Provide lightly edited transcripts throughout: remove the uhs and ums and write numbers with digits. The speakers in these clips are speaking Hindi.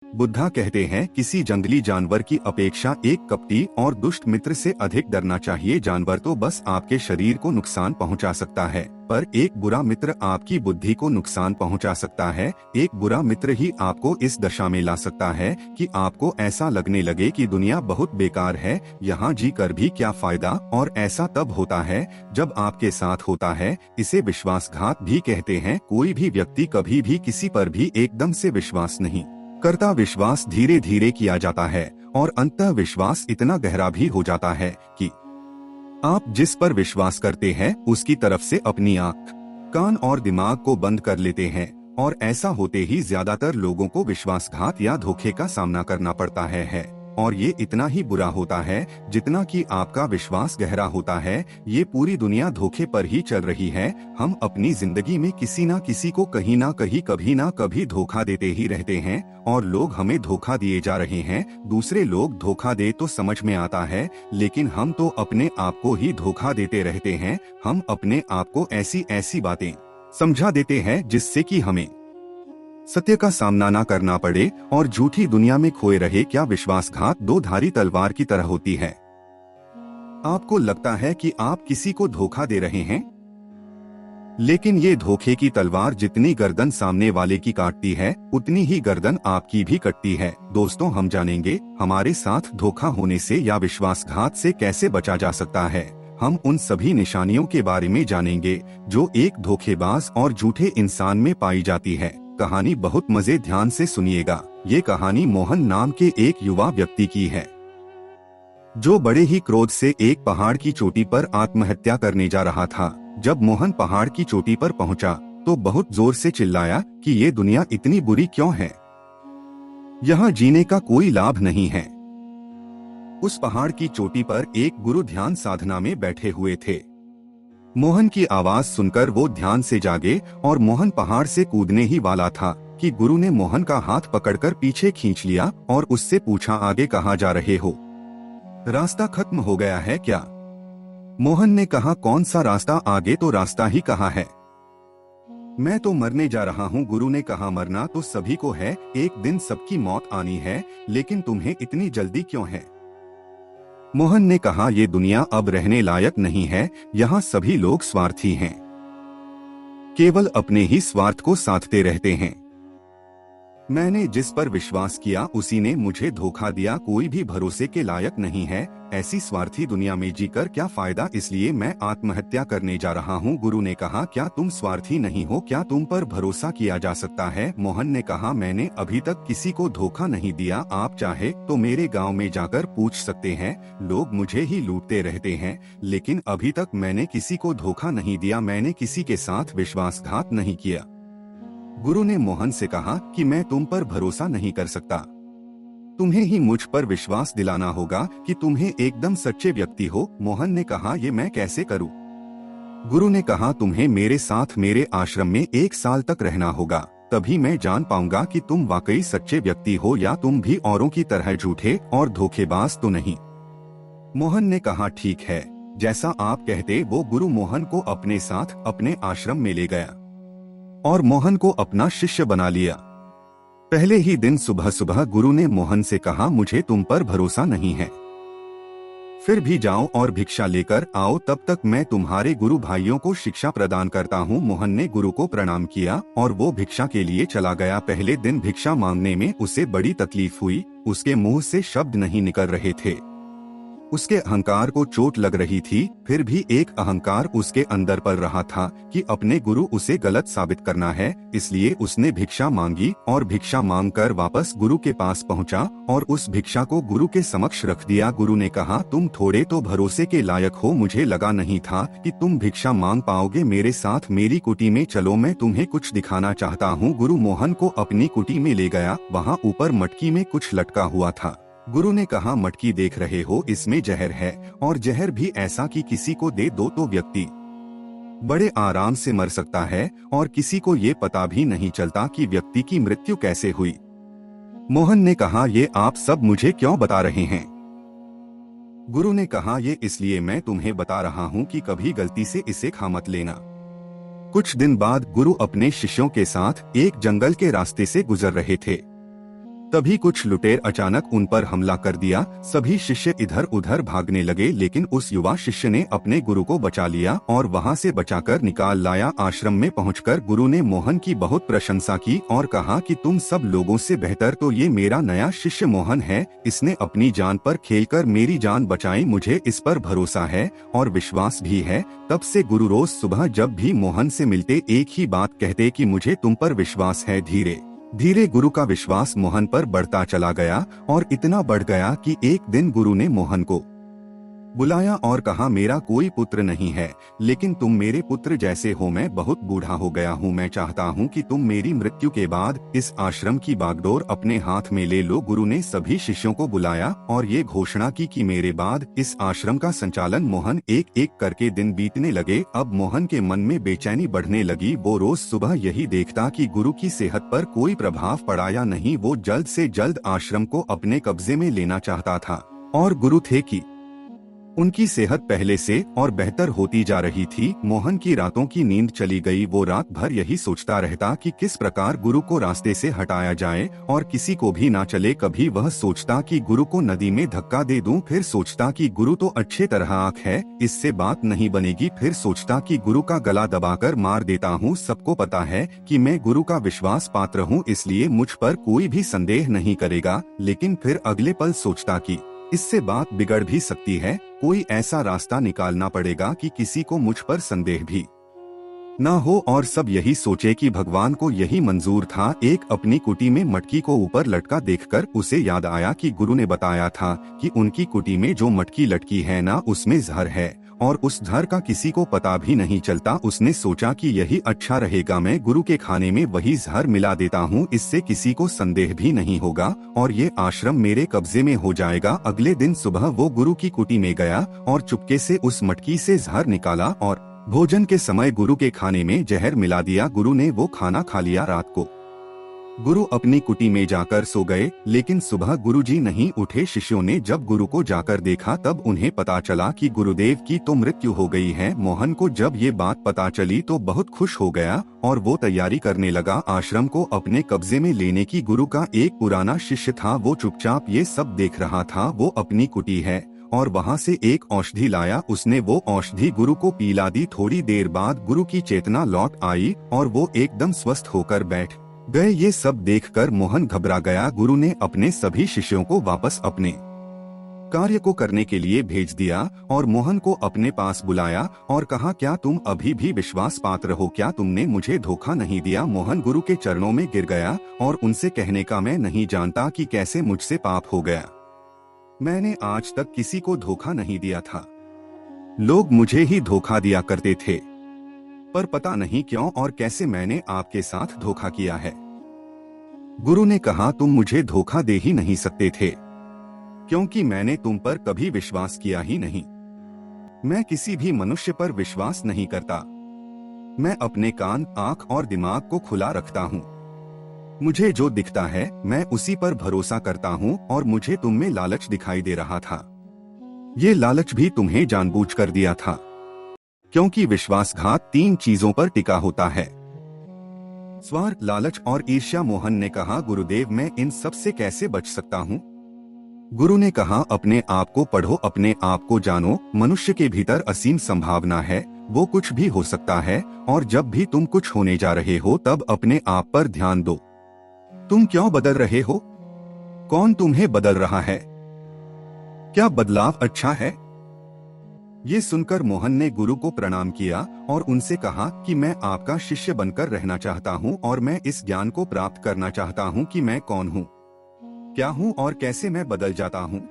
बुद्धा कहते हैं किसी जंगली जानवर की अपेक्षा एक कपटी और दुष्ट मित्र से अधिक डरना चाहिए। जानवर तो बस आपके शरीर को नुकसान पहुंचा सकता है, पर एक बुरा मित्र आपकी बुद्धि को नुकसान पहुंचा सकता है। एक बुरा मित्र ही आपको इस दशा में ला सकता है कि आपको ऐसा लगने लगे कि दुनिया बहुत बेकार है, यहाँ जी कर भी क्या फायदा। और ऐसा तब होता है जब आपके साथ होता है। इसे विश्वासघात भी कहते हैं। कोई भी व्यक्ति कभी भी किसी पर भी एकदम से विश्वास नहीं करता। विश्वास धीरे धीरे किया जाता है और अंततः विश्वास इतना गहरा भी हो जाता है कि आप जिस पर विश्वास करते हैं उसकी तरफ से अपनी आंख, कान और दिमाग को बंद कर लेते हैं। और ऐसा होते ही ज्यादातर लोगों को विश्वासघात या धोखे का सामना करना पड़ता है। और ये इतना ही बुरा होता है जितना कि आपका विश्वास गहरा होता है। ये पूरी दुनिया धोखे पर ही चल रही है। हम अपनी जिंदगी में किसी ना किसी को कहीं ना कहीं कभी ना कभी धोखा देते ही रहते हैं और लोग हमें धोखा दिए जा रहे हैं। दूसरे लोग धोखा दे तो समझ में आता है, लेकिन हम तो अपने आप को ही धोखा देते रहते हैं। हम अपने आप को ऐसी ऐसी बातें समझा देते हैं जिससे कि हमें सत्य का सामना ना करना पड़े और झूठी दुनिया में खोए रहे। क्या विश्वासघात दो धारी तलवार की तरह होती है? आपको लगता है कि आप किसी को धोखा दे रहे हैं, लेकिन ये धोखे की तलवार जितनी गर्दन सामने वाले की काटती है उतनी ही गर्दन आपकी भी कटती है। दोस्तों, हम जानेंगे हमारे साथ धोखा होने से या विश्वासघात से कैसे बचा जा सकता है। हम उन सभी निशानियों के बारे में जानेंगे जो एक धोखेबाज और झूठे इंसान में पाई जाती है। कहानी बहुत मजे, ध्यान से सुनिएगा। ये कहानी मोहन नाम के एक युवा व्यक्ति की है जो बड़े ही क्रोध से एक पहाड़ की चोटी पर आत्महत्या करने जा रहा था। जब मोहन पहाड़ की चोटी पर पहुंचा तो बहुत जोर से चिल्लाया कि ये दुनिया इतनी बुरी क्यों है, यहाँ जीने का कोई लाभ नहीं है। उस पहाड़ की चोटी पर एक गुरु ध्यान साधना में बैठे हुए थे। मोहन की आवाज सुनकर वो ध्यान से जागे और मोहन पहाड़ से कूदने ही वाला था कि गुरु ने मोहन का हाथ पकड़कर पीछे खींच लिया और उससे पूछा, आगे कहाँ जा रहे हो? रास्ता खत्म हो गया है क्या? मोहन ने कहा, कौन सा रास्ता? आगे तो रास्ता ही कहाँ है, मैं तो मरने जा रहा हूँ। गुरु ने कहा, मरना तो सभी को है, एक दिन सबकी मौत आनी है, लेकिन तुम्हें इतनी जल्दी क्यों है? मोहन ने कहा, ये दुनिया अब रहने लायक नहीं है, यहाँ सभी लोग स्वार्थी हैं, केवल अपने ही स्वार्थ को साधते रहते हैं। मैंने जिस पर विश्वास किया उसी ने मुझे धोखा दिया। कोई भी भरोसे के लायक नहीं है। ऐसी स्वार्थी दुनिया में जीकर क्या फायदा, इसलिए मैं आत्महत्या करने जा रहा हूँ। गुरु ने कहा, क्या तुम स्वार्थी नहीं हो? क्या तुम पर भरोसा किया जा सकता है? मोहन ने कहा, मैंने अभी तक किसी को धोखा नहीं दिया। आप चाहे तो मेरे गाँव में जाकर पूछ सकते हैं, लोग मुझे ही लूटते रहते हैं, लेकिन अभी तक मैंने किसी को धोखा नहीं दिया। मैंने किसी के साथ विश्वासघात नहीं किया। गुरु ने मोहन से कहा कि मैं तुम पर भरोसा नहीं कर सकता, तुम्हें ही मुझ पर विश्वास दिलाना होगा कि तुम्हें एकदम सच्चे व्यक्ति हो। मोहन ने कहा, ये मैं कैसे करूं? गुरु ने कहा, तुम्हें मेरे साथ मेरे आश्रम में 1 साल तक रहना होगा, तभी मैं जान पाऊंगा कि तुम वाकई सच्चे व्यक्ति हो या तुम भी औरों की तरह झूठे और धोखेबाज तो नहीं। मोहन ने कहा, ठीक है, जैसा आप कहते। वो गुरु मोहन को अपने साथ अपने आश्रम में ले गया और मोहन को अपना शिष्य बना लिया। पहले ही दिन सुबह सुबह गुरु ने मोहन से कहा, मुझे तुम पर भरोसा नहीं है, फिर भी जाओ और भिक्षा लेकर आओ, तब तक मैं तुम्हारे गुरु भाइयों को शिक्षा प्रदान करता हूँ। मोहन ने गुरु को प्रणाम किया और वो भिक्षा के लिए चला गया। पहले दिन भिक्षा मांगने में उसे बड़ी तकलीफ हुई। उसके मुंह से शब्द नहीं निकल रहे थे। उसके अहंकार को चोट लग रही थी, फिर भी एक अहंकार उसके अंदर पल रहा था कि अपने गुरु उसे गलत साबित करना है। इसलिए उसने भिक्षा मांगी और भिक्षा मांगकर वापस गुरु के पास पहुंचा और उस भिक्षा को गुरु के समक्ष रख दिया। गुरु ने कहा, तुम थोड़े तो भरोसे के लायक हो, मुझे लगा नहीं था कि तुम भिक्षा मांग पाओगे। मेरे साथ मेरी कुटी में चलो, मैं तुम्हें कुछ दिखाना चाहता हूँ। गुरु मोहन को अपनी कुटी में ले गया। वहाँ ऊपर मटकी में कुछ लटका हुआ था। गुरु ने कहा, मटकी देख रहे हो, इसमें जहर है, और जहर भी ऐसा कि किसी को दे दो तो व्यक्ति बड़े आराम से मर सकता है और किसी को ये पता भी नहीं चलता कि व्यक्ति की मृत्यु कैसे हुई। मोहन ने कहा, ये आप सब मुझे क्यों बता रहे हैं? गुरु ने कहा, ये इसलिए मैं तुम्हें बता रहा हूँ कि कभी गलती से इसे खा मत लेना। कुछ दिन बाद गुरु अपने शिष्यों के साथ एक जंगल के रास्ते से गुजर रहे थे। तभी कुछ लुटेर अचानक उन पर हमला कर दिया। सभी शिष्य इधर उधर भागने लगे, लेकिन उस युवा शिष्य ने अपने गुरु को बचा लिया और वहां से बचाकर निकाल लाया। आश्रम में पहुंचकर गुरु ने मोहन की बहुत प्रशंसा की और कहा कि तुम सब लोगों से बेहतर तो ये मेरा नया शिष्य मोहन है। इसने अपनी जान पर खेलकर मेरी जान बचाई। मुझे इस पर भरोसा है और विश्वास भी है। तब से गुरु रोज सुबह जब भी मोहन से मिलते एक ही बात कहते कि मुझे तुम पर विश्वास है। धीरे धीरे गुरु का विश्वास मोहन पर बढ़ता चला गया और इतना बढ़ गया कि एक दिन गुरु ने मोहन को बुलाया और कहा, मेरा कोई पुत्र नहीं है, लेकिन तुम मेरे पुत्र जैसे हो। मैं बहुत बूढ़ा हो गया हूँ। मैं चाहता हूँ कि तुम मेरी मृत्यु के बाद इस आश्रम की बागडोर अपने हाथ में ले लो। गुरु ने सभी शिष्यों को बुलाया और ये घोषणा की कि मेरे बाद इस आश्रम का संचालन मोहन एक एक करके दिन बीतने लगे। अब मोहन के मन में बेचैनी बढ़ने लगी। वो रोज सुबह यही देखता कि गुरु की सेहत पर कोई प्रभाव पड़ा या नहीं। वो जल्द से जल्द आश्रम को अपने कब्जे में लेना चाहता था और गुरु थे कि उनकी सेहत पहले से और बेहतर होती जा रही थी। मोहन की रातों की नींद चली गई। वो रात भर यही सोचता रहता कि किस प्रकार गुरु को रास्ते से हटाया जाए और किसी को भी ना चले। कभी वह सोचता कि गुरु को नदी में धक्का दे दूं, फिर सोचता कि गुरु तो अच्छे तरह आंख है, इससे बात नहीं बनेगी। फिर सोचता कि गुरु का गला दबाकर मार देता हूँ। सबको पता है कि मैं गुरु का विश्वास पात्र हूँ, इसलिए मुझ पर कोई भी संदेह नहीं करेगा। लेकिन फिर अगले पल सोचता कि इससे बात बिगड़ भी सकती है। कोई ऐसा रास्ता निकालना पड़ेगा कि किसी को मुझ पर संदेह भी ना हो। और सब यही सोचे कि भगवान को यही मंजूर था। एक अपनी कुटी में मटकी को ऊपर लटका देखकर उसे याद आया कि गुरु ने बताया था कि उनकी कुटी में जो मटकी लटकी है ना, उसमें जहर है और उस जहर का किसी को पता भी नहीं चलता। उसने सोचा कि यही अच्छा रहेगा, मैं गुरु के खाने में वही जहर मिला देता हूँ, इससे किसी को संदेह भी नहीं होगा और ये आश्रम मेरे कब्जे में हो जाएगा। अगले दिन सुबह वो गुरु की कुटी में गया और चुपके से उस मटकी से जहर निकाला और भोजन के समय गुरु के खाने में जहर मिला दिया। गुरु ने वो खाना खा लिया। रात को गुरु अपनी कुटी में जाकर सो गए, लेकिन सुबह गुरुजी नहीं उठे। शिष्यों ने जब गुरु को जाकर देखा तब उन्हें पता चला कि गुरुदेव की तो मृत्यु हो गई है। मोहन को जब ये बात पता चली तो बहुत खुश हो गया और वो तैयारी करने लगा आश्रम को अपने कब्जे में लेने की। गुरु का एक पुराना शिष्य था, वो चुपचाप ये सब देख रहा था। वो अपनी कुटी है और वहाँ से एक औषधि लाया। उसने वो औषधि गुरु को पिला दी। थोड़ी देर बाद गुरु की चेतना लौट आई और वो एकदम स्वस्थ होकर बैठ गए। ये सब देखकर मोहन घबरा गया। गुरु ने अपने सभी शिष्यों को वापस अपने कार्य को करने के लिए भेज दिया और मोहन को अपने पास बुलाया और कहा, क्या तुम अभी भी विश्वास पात्र हो? क्या तुमने मुझे धोखा नहीं दिया? मोहन गुरु के चरणों में गिर गया और उनसे कहने का, मैं नहीं जानता कि कैसे मुझसे पाप हो गया। मैंने आज तक किसी को धोखा नहीं दिया था। लोग मुझे ही धोखा दिया करते थे, पर पता नहीं क्यों और कैसे मैंने आपके साथ धोखा किया है। गुरु ने कहा, तुम मुझे धोखा दे ही नहीं सकते थे, क्योंकि मैंने तुम पर कभी विश्वास किया ही नहीं। मैं किसी भी मनुष्य पर विश्वास नहीं करता। मैं अपने कान, आंख और दिमाग को खुला रखता हूँ। मुझे जो दिखता है मैं उसी पर भरोसा करता हूँ और मुझे तुम में लालच दिखाई दे रहा था। ये लालच भी तुम्हें जानबूझकर दिया था, क्योंकि विश्वासघात 3 चीजों पर टिका होता है: स्वार्थ, लालच और ईर्ष्या। मोहन ने कहा, गुरुदेव मैं इन सब से कैसे बच सकता हूँ? गुरु ने कहा, अपने आप को पढ़ो, अपने आप को जानो। मनुष्य के भीतर असीम संभावना है, वो कुछ भी हो सकता है और जब भी तुम कुछ होने जा रहे हो तब अपने आप पर ध्यान दो। तुम क्यों बदल रहे हो? कौन तुम्हें बदल रहा है? क्या बदलाव अच्छा है? ये सुनकर मोहन ने गुरु को प्रणाम किया और उनसे कहा कि मैं आपका शिष्य बनकर रहना चाहता हूँ और मैं इस ज्ञान को प्राप्त करना चाहता हूँ कि मैं कौन हूँ, क्या हूँ और कैसे मैं बदल जाता हूँ।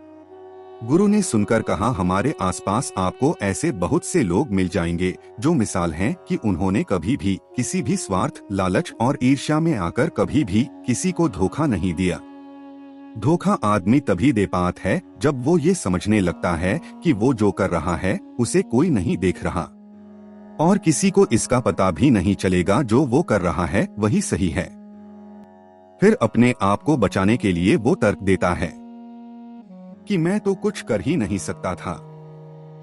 गुरु ने सुनकर कहा, हमारे आसपास आपको ऐसे बहुत से लोग मिल जाएंगे जो मिसाल हैं कि उन्होंने कभी भी किसी भी स्वार्थ, लालच और ईर्ष्या में आकर कभी भी किसी को धोखा नहीं दिया। धोखा आदमी तभी दे पाता है जब वो ये समझने लगता है कि वो जो कर रहा है उसे कोई नहीं देख रहा और किसी को इसका पता भी नहीं चलेगा जो वो कर रहा है वही सही है। फिर अपने आप को बचाने के लिए वो तर्क देता है कि मैं तो कुछ कर ही नहीं सकता था।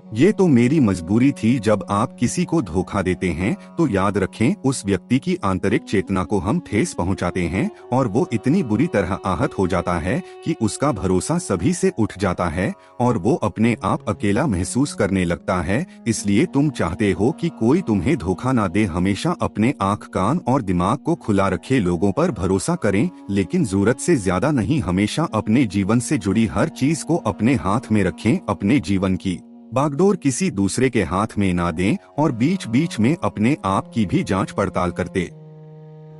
ये तो मेरी मजबूरी थी। जब आप किसी को धोखा देते हैं तो याद रखें, उस व्यक्ति की आंतरिक चेतना को हम ठेस पहुंचाते हैं और वो इतनी बुरी तरह आहत हो जाता है कि उसका भरोसा सभी से उठ जाता है और वो अपने आप अकेला महसूस करने लगता है। इसलिए तुम चाहते हो कि कोई तुम्हें धोखा ना दे। हमेशा अपने आँख, कान और दिमाग को खुला रखे, लोगों पर भरोसा करें लेकिन जरूरत से ज्यादा नहीं। हमेशा अपने जीवन से जुड़ी हर चीज को अपने हाथ में रखें। अपने जीवन की बागडोर किसी दूसरे के हाथ में ना दें और बीच बीच में अपने आप की भी जांच पड़ताल करते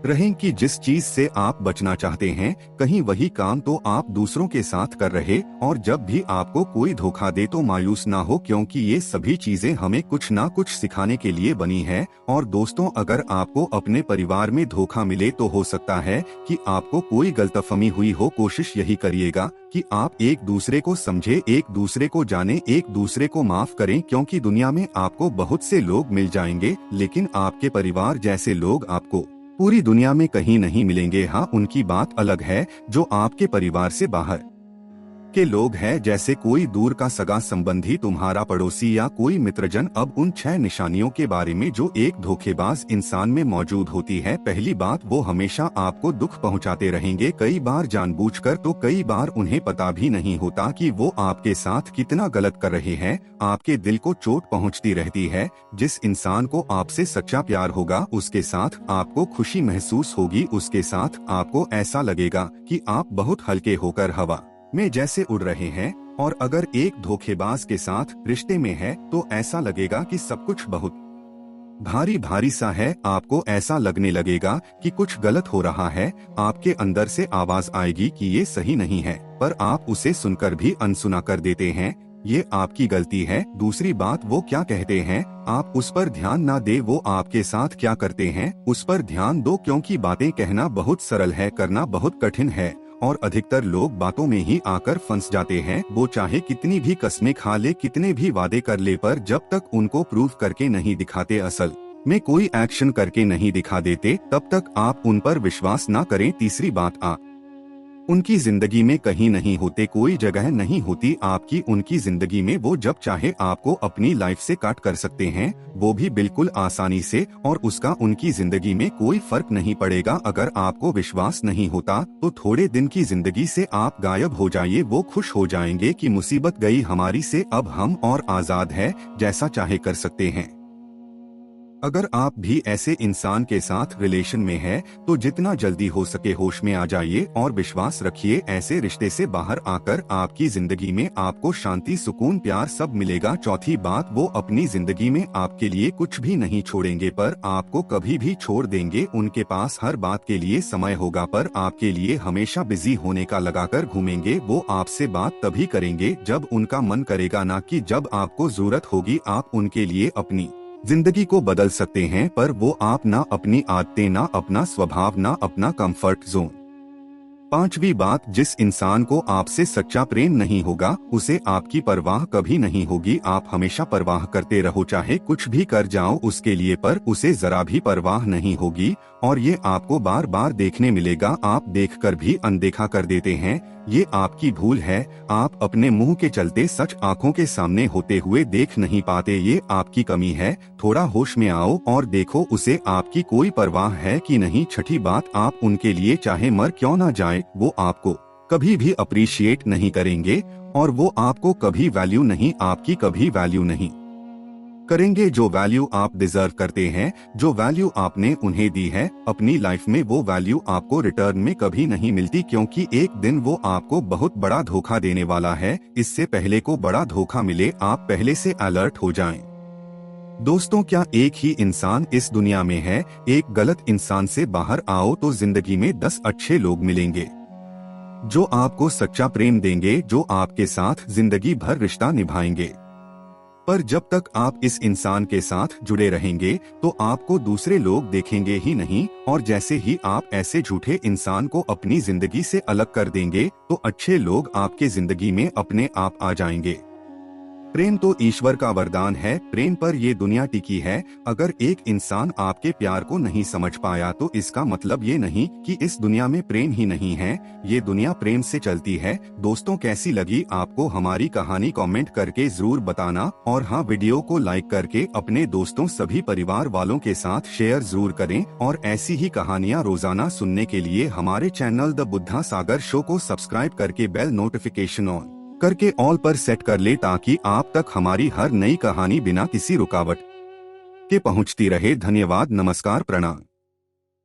रहें कि जिस चीज से आप बचना चाहते हैं कहीं वही काम तो आप दूसरों के साथ कर रहे। और जब भी आपको कोई धोखा दे तो मायूस ना हो, क्योंकि ये सभी चीजें हमें कुछ ना कुछ सिखाने के लिए बनी है। और दोस्तों, अगर आपको अपने परिवार में धोखा मिले तो हो सकता है कि आपको कोई गलतफहमी हुई हो। कोशिश यही करिएगा कि आप एक दूसरे को समझे, एक दूसरे को जाने, एक दूसरे को माफ करें, क्योंकि दुनिया में आपको बहुत से लोग मिल जाएंगे लेकिन आपके परिवार जैसे लोग आपको पूरी दुनिया में कहीं नहीं मिलेंगे। हाँ, उनकी बात अलग है जो आपके परिवार से बाहर के लोग हैं, जैसे कोई दूर का सगा संबंधी, तुम्हारा पड़ोसी या कोई मित्रजन। अब उन 6 निशानियों के बारे में जो एक धोखेबाज इंसान में मौजूद होती है। पहली बात, वो हमेशा आपको दुख पहुंचाते रहेंगे, कई बार जानबूझकर तो कई बार उन्हें पता भी नहीं होता कि वो आपके साथ कितना गलत कर रहे हैं। आपके दिल को चोट पहुंचती रहती है। जिस इंसान को आपसे सच्चा प्यार होगा उसके साथ आपको खुशी महसूस होगी, उसके साथ आपको ऐसा लगेगा कि आप बहुत हल्के होकर हवा में जैसे उड़ रहे हैं। और अगर एक धोखेबाज के साथ रिश्ते में है तो ऐसा लगेगा कि सब कुछ बहुत भारी भारी सा है। आपको ऐसा लगने लगेगा कि कुछ गलत हो रहा है। आपके अंदर से आवाज आएगी कि ये सही नहीं है, पर आप उसे सुनकर भी अनसुना कर देते हैं। ये आपकी गलती है। दूसरी बात, वो क्या कहते हैं आप उस पर ध्यान ना दे, वो आपके साथ क्या करते हैं उस पर ध्यान दो, क्योंकि बातें कहना बहुत सरल है, करना बहुत कठिन है। और अधिकतर लोग बातों में ही आकर फंस जाते हैं। वो चाहे कितनी भी कस्में खा ले, कितने भी वादे कर ले, पर जब तक उनको प्रूव करके नहीं दिखाते, असल में कोई एक्शन करके नहीं दिखा देते, तब तक आप उन पर विश्वास ना करें। तीसरी बात, आप उनकी जिंदगी में कहीं नहीं होते, कोई जगह नहीं होती आपकी उनकी जिंदगी में। वो जब चाहे आपको अपनी लाइफ से काट कर सकते हैं, वो भी बिल्कुल आसानी से, और उसका उनकी जिंदगी में कोई फर्क नहीं पड़ेगा। अगर आपको विश्वास नहीं होता तो थोड़े दिन की जिंदगी से आप गायब हो जाइए। वो खुश हो जाएंगे कि मुसीबत गई हमारी से, अब हम और आजाद है, जैसा चाहे कर सकते हैं। अगर आप भी ऐसे इंसान के साथ रिलेशन में हैं, तो जितना जल्दी हो सके होश में आ जाइए और विश्वास रखिए, ऐसे रिश्ते से बाहर आकर आपकी जिंदगी में आपको शांति, सुकून, प्यार सब मिलेगा। चौथी बात, वो अपनी जिंदगी में आपके लिए कुछ भी नहीं छोड़ेंगे, पर आपको कभी भी छोड़ देंगे। उनके पास हर बात के लिए समय होगा, पर आपके लिए हमेशा बिजी होने का लगाकर घूमेंगे। वो आपसे बात तभी करेंगे जब उनका मन करेगा, ना कि जब आपको जरूरत होगी। आप उनके लिए अपनी जिंदगी को बदल सकते हैं, पर वो आप ना अपनी आदतें, ना अपना स्वभाव, ना अपना कंफर्ट जोन। पांचवी बात, जिस इंसान को आपसे सच्चा प्रेम नहीं होगा उसे आपकी परवाह कभी नहीं होगी। आप हमेशा परवाह करते रहो, चाहे कुछ भी कर जाओ उसके लिए, पर उसे जरा भी परवाह नहीं होगी। और ये आपको बार बार देखने मिलेगा। आप देखकर भी अनदेखा कर देते हैं, ये आपकी भूल है। आप अपने मुंह के चलते सच आंखों के सामने होते हुए देख नहीं पाते, ये आपकी कमी है। थोड़ा होश में आओ और देखो उसे आपकी कोई परवाह है कि नहीं। छठी बात, आप उनके लिए चाहे मर क्यों ना जाए, वो आपको कभी भी अप्रिशिएट नहीं करेंगे और वो आपको कभी वैल्यू नहीं, आपकी कभी वैल्यू नहीं करेंगे। जो वैल्यू आप डिजर्व करते हैं, जो वैल्यू आपने उन्हें दी है अपनी लाइफ में, वो वैल्यू आपको रिटर्न में कभी नहीं मिलती, क्योंकि एक दिन वो आपको बहुत बड़ा धोखा देने वाला है। इससे पहले को बड़ा धोखा मिले, आप पहले से अलर्ट हो जाएं। दोस्तों, क्या एक ही इंसान इस दुनिया में है? एक गलत इंसान से बाहर आओ तो जिंदगी में 10 अच्छे लोग मिलेंगे जो आपको सच्चा प्रेम देंगे, जो आपके साथ जिंदगी भर रिश्ता निभाएंगे। पर जब तक आप इस इंसान के साथ जुड़े रहेंगे तो आपको दूसरे लोग देखेंगे ही नहीं, और जैसे ही आप ऐसे झूठे इंसान को अपनी जिंदगी से अलग कर देंगे तो अच्छे लोग आपके जिंदगी में अपने आप आ जाएंगे। प्रेम तो ईश्वर का वरदान है, प्रेम पर ये दुनिया टिकी है। अगर एक इंसान आपके प्यार को नहीं समझ पाया तो इसका मतलब ये नहीं कि इस दुनिया में प्रेम ही नहीं है, ये दुनिया प्रेम से चलती है। दोस्तों, कैसी लगी आपको हमारी कहानी कमेंट करके जरूर बताना, और हाँ, वीडियो को लाइक करके अपने दोस्तों सभी परिवार वालों के साथ शेयर जरूर करें। और ऐसी ही कहानियाँ रोजाना सुनने के लिए हमारे channel the Buddha Sagar show को सब्सक्राइब करके बेल नोटिफिकेशन ऑन करके ऑल पर सेट कर ले, ताकि आप तक हमारी हर नई कहानी बिना किसी रुकावट के पहुंचती रहे। धन्यवाद, नमस्कार, प्रणाम।